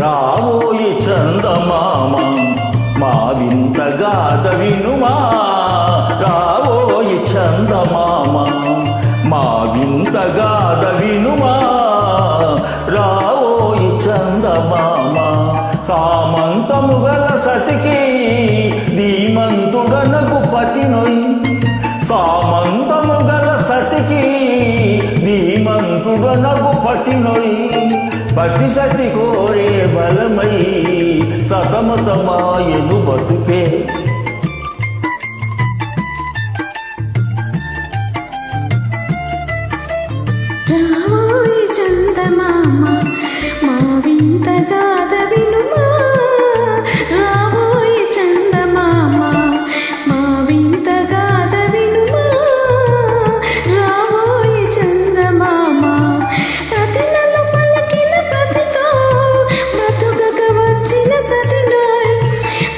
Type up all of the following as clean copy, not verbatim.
రావోయి చందమామ మా వింత గాథ వినుమా, రావోయి చందమామ మా వింత గాథ వినుమా, రావోయి చందమామ. సామంతము గల సతికి ధీమంతుడనగు పతినొయ్, సామంతము గల సతికి ధీమంతుడనగు పతినొయ్, పతి సతి కోరే బలమై సతమతమాయను బతుకే. రావోయి చందమామ మా వింత గాథ వినుమా, రావోయి చందమామ మా వింత గాథ వినుమా, రావోయి చందమామ. ప్రతి నెల పలికిన ప్రతితో బ్రతుకక వచ్చిన సతినోయ్,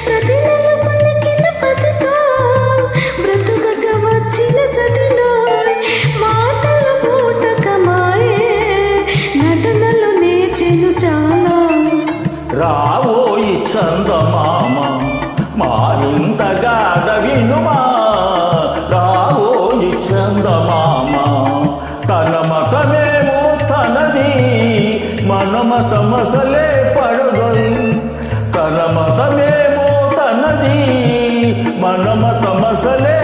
ప్రతి నెల పలికిన ప్రతితో బ్రతుకక వచ్చిన సతినోయ్, మాటలు పూటకమాయే నటనలు నేర్చెను చాలా. రావోయి చందమామ మా వింత గాథ వినుమా, రావోయి చందమామ. తన మతమేమో తనది మన మతమసలే పడదోయ్, తన మతమేమో తనది మన మతమసలే